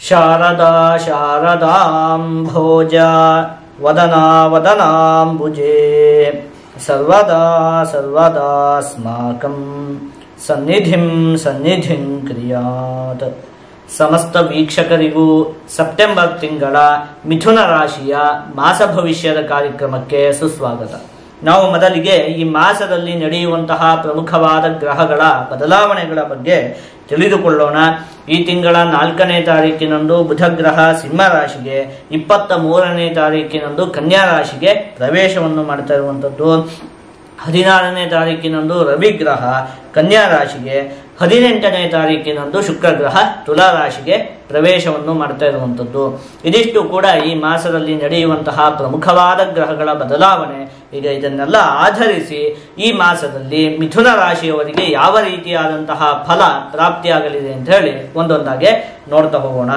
ಶಾರದಾ ಶಾರದಾಂಭೋಜ ವದನಾ ವದನಾಂಬುಜೇ ಸರ್ವದಾ ಸರ್ವದಾಸ್ಮಾಕಂ ಸನ್ನಿಧಿಂ ಸನ್ನಿಧಿಂ ಕ್ರಿಯಾತ್. ಸಮಸ್ತ ವೀಕ್ಷಕರಿಗೂ ಸೆಪ್ಟೆಂಬರ್ ತಿಂಗಳ ಮಿಥುನ ರಾಶಿಯ ಮಾಸ ಭವಿಷ್ಯದ ಕಾರ್ಯಕ್ರಮಕ್ಕೆ ಸುಸ್ವಾಗತ. ನಾವು ಮೊದಲಿಗೆ ಈ ಮಾಸದಲ್ಲಿ ನಡೆಯುವಂತಹ ಪ್ರಮುಖವಾದ ಗ್ರಹಗಳ ಬದಲಾವಣೆಗಳ ಬಗ್ಗೆ ತಿಳಿದುಕೊಳ್ಳೋಣ. ಈ ತಿಂಗಳ 4ನೇ ತಾರೀಕಿನಂದು ಬುಧ ಗ್ರಹ ಸಿಂಹ ರಾಶಿಗೆ, 23ನೇ ತಾರೀಕಿನಂದು ಕನ್ಯಾ ರಾಶಿಗೆ ಪ್ರವೇಶವನ್ನು ಮಾಡ್ತಾ ಇರುವಂಥದ್ದು. 16ನೇ ತಾರೀಕಿನಂದು ರವಿ ಗ್ರಹ ಕನ್ಯಾ ರಾಶಿಗೆ, 18ನೇ ತಾರೀಕಿನಂದು ಶುಕ್ರ ಗ್ರಹ ತುಲಾ ರಾಶಿಗೆ ಪ್ರವೇಶವನ್ನು ಮಾಡ್ತಾ ಇರುವಂಥದ್ದು. ಇದಿಷ್ಟು ಕೂಡ ಈ ಮಾಸದಲ್ಲಿ ನಡೆಯುವಂತಹ ಪ್ರಮುಖವಾದ ಗ್ರಹಗಳ ಬದಲಾವಣೆ. ಈಗ ಇದನ್ನೆಲ್ಲ ಆಧರಿಸಿ ಈ ಮಾಸದಲ್ಲಿ ಮಿಥುನ ರಾಶಿಯವರಿಗೆ ಯಾವ ರೀತಿಯಾದಂತಹ ಫಲ ಪ್ರಾಪ್ತಿಯಾಗಲಿದೆ ಅಂತ ಹೇಳಿ ಒಂದೊಂದಾಗೆ ನೋಡ್ತಾ ಹೋಗೋಣ.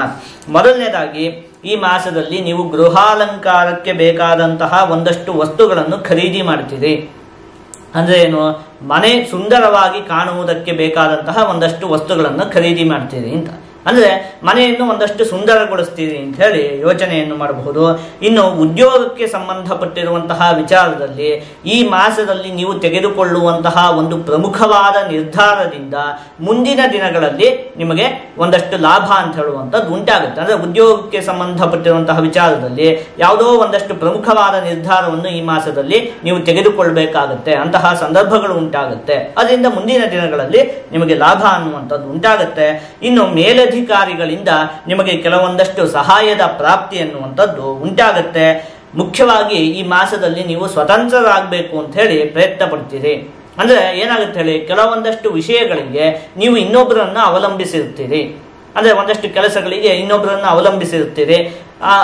ಮೊದಲನೇದಾಗಿ, ಈ ಮಾಸದಲ್ಲಿ ನೀವು ಗೃಹಾಲಂಕಾರಕ್ಕೆ ಬೇಕಾದಂತಹ ಒಂದಷ್ಟು ವಸ್ತುಗಳನ್ನು ಖರೀದಿ ಮಾಡ್ತೀರಿ. ಅಂದ್ರೆ ಏನು? ಮನೆ ಸುಂದರವಾಗಿ ಕಾಣುವುದಕ್ಕೆ ಬೇಕಾದಂತಹ ಒಂದಷ್ಟು ವಸ್ತುಗಳನ್ನು ಖರೀದಿ ಮಾಡ್ತೀರಿ ಅಂತ. ಅಂದ್ರೆ ಮನೆಯನ್ನು ಒಂದಷ್ಟು ಸುಂದರಗೊಳಿಸ್ತೀರಿ ಅಂತ ಹೇಳಿ ಯೋಚನೆಯನ್ನು ಮಾಡಬಹುದು. ಇನ್ನು ಉದ್ಯೋಗಕ್ಕೆ ಸಂಬಂಧಪಟ್ಟಿರುವಂತಹ ವಿಚಾರದಲ್ಲಿ ಈ ಮಾಸದಲ್ಲಿ ನೀವು ತೆಗೆದುಕೊಳ್ಳುವಂತಹ ಒಂದು ಪ್ರಮುಖವಾದ ನಿರ್ಧಾರದಿಂದ ಮುಂದಿನ ದಿನಗಳಲ್ಲಿ ನಿಮಗೆ ಒಂದಷ್ಟು ಲಾಭ ಅಂತ ಹೇಳುವಂಥದ್ದು ಉಂಟಾಗುತ್ತೆ. ಅಂದ್ರೆ ಉದ್ಯೋಗಕ್ಕೆ ಸಂಬಂಧಪಟ್ಟಿರುವಂತಹ ವಿಚಾರದಲ್ಲಿ ಯಾವುದೋ ಒಂದಷ್ಟು ಪ್ರಮುಖವಾದ ನಿರ್ಧಾರವನ್ನು ಈ ಮಾಸದಲ್ಲಿ ನೀವು ತೆಗೆದುಕೊಳ್ಬೇಕಾಗತ್ತೆ. ಅಂತಹ ಸಂದರ್ಭಗಳು ಉಂಟಾಗುತ್ತೆ. ಅದರಿಂದ ಮುಂದಿನ ದಿನಗಳಲ್ಲಿ ನಿಮಗೆ ಲಾಭ ಅನ್ನುವಂಥದ್ದು ಉಂಟಾಗುತ್ತೆ. ಇನ್ನು ಮೇಲಧಿಕಾರಿಗಳಿಂದ ನಿಮಗೆ ಕೆಲವೊಂದಷ್ಟು ಸಹಾಯದ ಪ್ರಾಪ್ತಿ ಅನ್ನುವಂಥದ್ದು ಉಂಟಾಗುತ್ತೆ. ಮುಖ್ಯವಾಗಿ ಈ ಮಾಸದಲ್ಲಿ ನೀವು ಸ್ವತಂತ್ರರಾಗಬೇಕು ಅಂತ ಹೇಳಿ ಪ್ರಯತ್ನ ಪಡ್ತೀರಿ. ಅಂದ್ರೆ ಏನಾಗುತ್ತೆ ಹೇಳಿ, ಕೆಲವೊಂದಷ್ಟು ವಿಷಯಗಳಿಗೆ ನೀವು ಇನ್ನೊಬ್ಬರನ್ನ ಅವಲಂಬಿಸಿರ್ತೀರಿ. ಅಂದ್ರೆ ಒಂದಷ್ಟು ಕೆಲಸಗಳಿಗೆ ಇನ್ನೊಬ್ಬರನ್ನ ಅವಲಂಬಿಸಿರ್ತೀರಿ.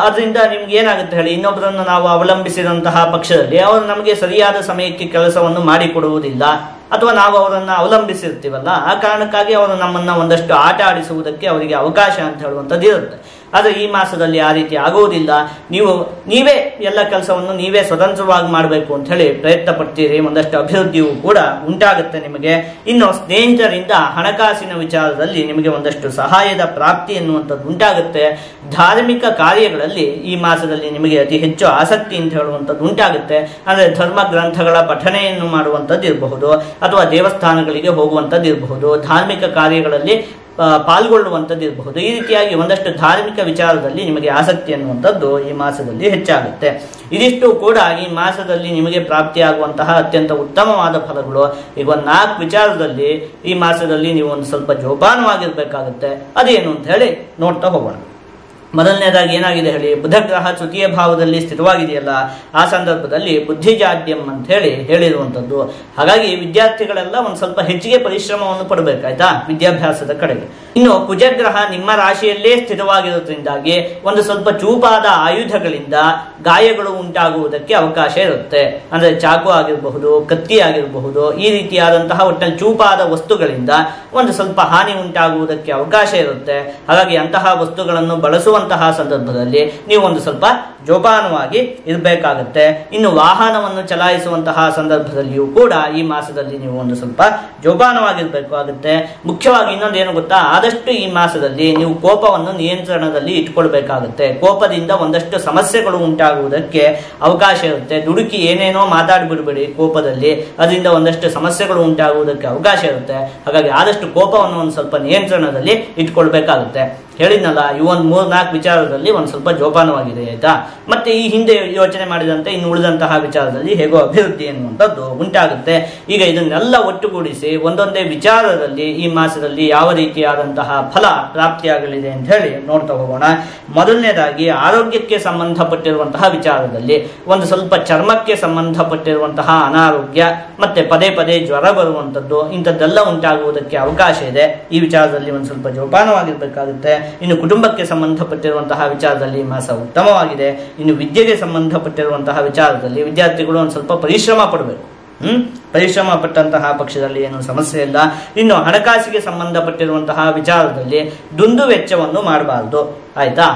ಅದರಿಂದ ನಿಮ್ಗೆ ಏನಾಗುತ್ತೆ ಹೇಳಿ, ಇನ್ನೊಬ್ಬರನ್ನು ನಾವು ಅವಲಂಬಿಸಿದಂತಹ ಪಕ್ಷದಲ್ಲಿ ಅವರು ನಮಗೆ ಸರಿಯಾದ ಸಮಯಕ್ಕೆ ಕೆಲಸವನ್ನು ಮಾಡಿಕೊಡುವುದಿಲ್ಲ, ಅಥವಾ ನಾವು ಅವರನ್ನು ಅವಲಂಬಿಸಿರ್ತೀವಲ್ಲ, ಆ ಕಾರಣಕ್ಕಾಗಿ ಅವರು ನಮ್ಮನ್ನ ಒಂದಷ್ಟು ಆಟ ಆಡಿಸುವುದಕ್ಕೆ ಅವರಿಗೆ ಅವಕಾಶ ಅಂತ ಹೇಳುವಂಥದ್ದು ಇರುತ್ತೆ. ಆದರೆ ಈ ಮಾಸದಲ್ಲಿ ಆ ರೀತಿ ಆಗುವುದಿಲ್ಲ. ನೀವೇ ಎಲ್ಲ ಕೆಲಸವನ್ನು ನೀವೇ ಸ್ವತಂತ್ರವಾಗಿ ಮಾಡಬೇಕು ಅಂತ ಹೇಳಿ ಪ್ರಯತ್ನ ಪಡ್ತೀರಿ. ಒಂದಷ್ಟು ಅಭಿವೃದ್ಧಿಯೂ ಕೂಡ ಉಂಟಾಗುತ್ತೆ ನಿಮಗೆ. ಇನ್ನು ಸ್ನೇಹಿತರಿಂದ ಹಣಕಾಸಿನ ವಿಚಾರದಲ್ಲಿ ನಿಮಗೆ ಒಂದಷ್ಟು ಸಹಾಯದ ಪ್ರಾಪ್ತಿ ಎನ್ನುವಂಥದ್ದು ಉಂಟಾಗುತ್ತೆ. ಧಾರ್ಮಿಕ ಕಾರ್ಯಗಳಲ್ಲಿ ಈ ಮಾಸದಲ್ಲಿ ನಿಮಗೆ ಅತಿ ಹೆಚ್ಚು ಆಸಕ್ತಿ ಅಂತ ಹೇಳುವಂಥದ್ದು ಉಂಟಾಗುತ್ತೆ. ಅಂದ್ರೆ ಧರ್ಮ ಗ್ರಂಥಗಳ ಪಠಣೆಯನ್ನು ಮಾಡುವಂಥದ್ದು ಇರಬಹುದು, ಅಥವಾ ದೇವಸ್ಥಾನಗಳಿಗೆ ಹೋಗುವಂಥದ್ದು ಇರಬಹುದು, ಧಾರ್ಮಿಕ ಕಾರ್ಯಗಳಲ್ಲಿ ಪಾಲ್ಗೊಳ್ಳುವಂಥದ್ದು ಇರಬಹುದು. ಈ ರೀತಿಯಾಗಿ ಒಂದಷ್ಟು ಧಾರ್ಮಿಕ ವಿಚಾರದಲ್ಲಿ ನಿಮಗೆ ಆಸಕ್ತಿ ಅನ್ನುವಂಥದ್ದು ಈ ಮಾಸದಲ್ಲಿ ಹೆಚ್ಚಾಗುತ್ತೆ. ಇದಿಷ್ಟು ಕೂಡ ಈ ಮಾಸದಲ್ಲಿ ನಿಮಗೆ ಪ್ರಾಪ್ತಿಯಾಗುವಂತಹ ಅತ್ಯಂತ ಉತ್ತಮವಾದ ಫಲಗಳು. ಈಗ ಒಂದು 4 ವಿಚಾರದಲ್ಲಿ ಈ ಮಾಸದಲ್ಲಿ ನೀವು ಒಂದು ಸ್ವಲ್ಪ ಜೋಪಾನವಾಗಿರ್ಬೇಕಾಗುತ್ತೆ. ಅದೇನು ಅಂತ ಹೇಳಿ ನೋಡ್ತಾ ಹೋಗೋಣ. ಮೊದಲನೇದಾಗಿ ಏನಾಗಿದೆ ಹೇಳಿ, ಬುಧ ಗ್ರಹ ತೃತೀಯ ಭಾವದಲ್ಲಿ ಸ್ಥಿರವಾಗಿದೆಯಲ್ಲ, ಆ ಸಂದರ್ಭದಲ್ಲಿ ಬುದ್ಧಿಜಾಡ್ಯಂ ಅಂತ ಹೇಳಿರುವಂಥದ್ದು. ಹಾಗಾಗಿ ವಿದ್ಯಾರ್ಥಿಗಳೆಲ್ಲ ಒಂದು ಸ್ವಲ್ಪ ಹೆಚ್ಚಿಗೆ ಪರಿಶ್ರಮವನ್ನು ಪಡಬೇಕಾಯ್ತಾ ವಿದ್ಯಾಭ್ಯಾಸದ ಕಡೆಗೆ. ಇನ್ನು ಕುಜಗ್ರಹ ನಿಮ್ಮ ರಾಶಿಯಲ್ಲೇ ಸ್ಥಿರವಾಗಿರೋದ್ರಿಂದಾಗಿ ಒಂದು ಸ್ವಲ್ಪ ಚೂಪಾದ ಆಯುಧಗಳಿಂದ ಗಾಯಗಳು ಉಂಟಾಗುವುದಕ್ಕೆ ಅವಕಾಶ ಇರುತ್ತೆ. ಅಂದ್ರೆ ಚಾಕು ಆಗಿರಬಹುದು, ಕತ್ತಿ ಆಗಿರಬಹುದು, ಈ ರೀತಿಯಾದಂತಹ ಒಟ್ಟಲ್ಲಿ ಚೂಪಾದ ವಸ್ತುಗಳಿಂದ ಒಂದು ಸ್ವಲ್ಪ ಹಾನಿ ಉಂಟಾಗುವುದಕ್ಕೆ ಅವಕಾಶ ಇರುತ್ತೆ. ಹಾಗಾಗಿ ಅಂತಹ ವಸ್ತುಗಳನ್ನು ಬಳಸುವಂತಹ ಸಂದರ್ಭದಲ್ಲಿ ನೀವು ಒಂದು ಸ್ವಲ್ಪ ಜೋಪಾನವಾಗಿ ಇರಬೇಕಾಗತ್ತೆ. ಇನ್ನು ವಾಹನವನ್ನು ಚಲಾಯಿಸುವಂತಹ ಸಂದರ್ಭದಲ್ಲಿಯೂ ಕೂಡ ಈ ಮಾಸದಲ್ಲಿ ನೀವು ಒಂದು ಸ್ವಲ್ಪ ಜೋಪಾನವಾಗಿರ್ಬೇಕಾಗುತ್ತೆ. ಮುಖ್ಯವಾಗಿ ಇನ್ನೊಂದೇನು ಗೊತ್ತಾ, ಆದಷ್ಟು ಈ ಮಾಸದಲ್ಲಿ ನೀವು ಕೋಪವನ್ನು ನಿಯಂತ್ರಣದಲ್ಲಿ ಇಟ್ಕೊಳ್ಬೇಕಾಗುತ್ತೆ. ಕೋಪದಿಂದ ಒಂದಷ್ಟು ಸಮಸ್ಯೆಗಳು ಉಂಟಾಗುವುದಕ್ಕೆ ಅವಕಾಶ ಇರುತ್ತೆ. ದುಡುಕಿ ಏನೇನೋ ಮಾತಾಡ್ಬಿಡ್ಬೇಡಿ ಕೋಪದಲ್ಲಿ, ಅದರಿಂದ ಒಂದಷ್ಟು ಸಮಸ್ಯೆಗಳು ಉಂಟಾಗುವುದಕ್ಕೆ ಅವಕಾಶ ಇರುತ್ತೆ. ಹಾಗಾಗಿ ಆದಷ್ಟು ಕೋಪವನ್ನು ಒಂದು ಸ್ವಲ್ಪ ನಿಯಂತ್ರಣದಲ್ಲಿ ಇಟ್ಕೊಳ್ಬೇಕಾಗುತ್ತೆ. ಹೇಳಿದ್ನಲ್ಲ, ಇವೊಂದು 3-4 ವಿಚಾರದಲ್ಲಿ ಒಂದು ಸ್ವಲ್ಪ ಜೋಪಾನವಾಗಿದೆ ಆಯ್ತಾ. ಮತ್ತೆ ಈ ಹಿಂದೆ ಯೋಚನೆ ಮಾಡಿದಂತೆ ಇನ್ನು ಉಳಿದಂತಹ ವಿಚಾರದಲ್ಲಿ ಹೇಗೋ ಅಭಿವೃದ್ಧಿ ಎನ್ನುವಂಥದ್ದು ಉಂಟಾಗುತ್ತೆ. ಈಗ ಇದನ್ನೆಲ್ಲ ಒಟ್ಟುಗೂಡಿಸಿ ಒಂದೊಂದೇ ವಿಚಾರದಲ್ಲಿ ಈ ಮಾಸದಲ್ಲಿ ಯಾವ ರೀತಿಯಾದಂತಹ ಫಲ ಪ್ರಾಪ್ತಿಯಾಗಲಿದೆ ಅಂತ ಹೇಳಿ ನೋಡ್ತಾ ಹೋಗೋಣ. ಮೊದಲನೇದಾಗಿ ಆರೋಗ್ಯಕ್ಕೆ ಸಂಬಂಧಪಟ್ಟಿರುವಂತಹ ವಿಚಾರದಲ್ಲಿ ಒಂದು ಸ್ವಲ್ಪ ಚರ್ಮಕ್ಕೆ ಸಂಬಂಧಪಟ್ಟಿರುವಂತಹ ಅನಾರೋಗ್ಯ, ಮತ್ತೆ ಪದೇ ಪದೇ ಜ್ವರ ಬರುವಂಥದ್ದು, ಇಂಥದ್ದೆಲ್ಲ ಉಂಟಾಗುವುದಕ್ಕೆ ಅವಕಾಶ ಇದೆ. ಈ ವಿಚಾರದಲ್ಲಿ ಒಂದು ಸ್ವಲ್ಪ ಜೋಪಾನವಾಗಿರ್ಬೇಕಾಗುತ್ತೆ. ಇನ್ನು ಕುಟುಂಬಕ್ಕೆ ಸಂಬಂಧಪಟ್ಟಿರುವಂತಹ ವಿಚಾರದಲ್ಲಿ ಈ ಮಾಸ ಉತ್ತಮವಾಗಿದೆ. ಇನ್ನು ವಿದ್ಯೆಗೆ ಸಂಬಂಧಪಟ್ಟಿರುವಂತಹ ವಿಚಾರದಲ್ಲಿ ವಿದ್ಯಾರ್ಥಿಗಳು ಒಂದು ಸ್ವಲ್ಪ ಪರಿಶ್ರಮ ಪಡಬೇಕು. ಪರಿಶ್ರಮ ಪಟ್ಟಂತಹ ಪಕ್ಷದಲ್ಲಿ ಏನು ಸಮಸ್ಯೆ ಇಲ್ಲ. ಇನ್ನು ಹಣಕಾಸಿಗೆ ಸಂಬಂಧಪಟ್ಟಿರುವಂತಹ ವಿಚಾರದಲ್ಲಿ ದುಂದು ವೆಚ್ಚವನ್ನು ಮಾಡಬಾರ್ದು, ಆಯ್ತಾ.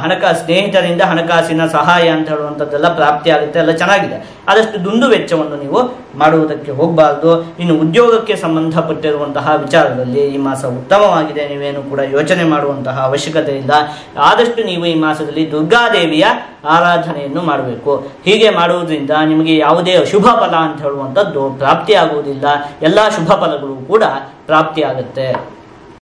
ಸ್ನೇಹಿತರಿಂದ ಹಣಕಾಸಿನ ಸಹಾಯ ಅಂತ ಹೇಳುವಂಥದ್ದೆಲ್ಲ ಪ್ರಾಪ್ತಿ ಆಗುತ್ತೆ, ಎಲ್ಲ ಚೆನ್ನಾಗಿದೆ. ಆದಷ್ಟು ದುಂದು ವೆಚ್ಚವನ್ನು ನೀವು ಮಾಡುವುದಕ್ಕೆ ಹೋಗಬಾರ್ದು. ಇನ್ನು ಉದ್ಯೋಗಕ್ಕೆ ಸಂಬಂಧಪಟ್ಟಿರುವಂತಹ ವಿಚಾರದಲ್ಲಿ ಈ ಮಾಸ ಉತ್ತಮವಾಗಿದೆ, ನೀವೇನು ಕೂಡ ಯೋಚನೆ ಮಾಡುವಂತಹ ಅವಶ್ಯಕತೆ ಇಲ್ಲ. ಆದಷ್ಟು ನೀವು ಈ ಮಾಸದಲ್ಲಿ ದುರ್ಗಾದೇವಿಯ ಆರಾಧನೆಯನ್ನು ಮಾಡಬೇಕು. ಹೀಗೆ ಮಾಡುವುದರಿಂದ ನಿಮಗೆ ಯಾವುದೇ ಅಶುಭ ಫಲ ಅಂತ ಹೇಳುವಂಥದ್ದು ಪ್ರಾಪ್ತಿಯಾಗುವುದಿಲ್ಲ, ಎಲ್ಲ ಶುಭ ಫಲಗಳು ಕೂಡ ಪ್ರಾಪ್ತಿಯಾಗುತ್ತೆ.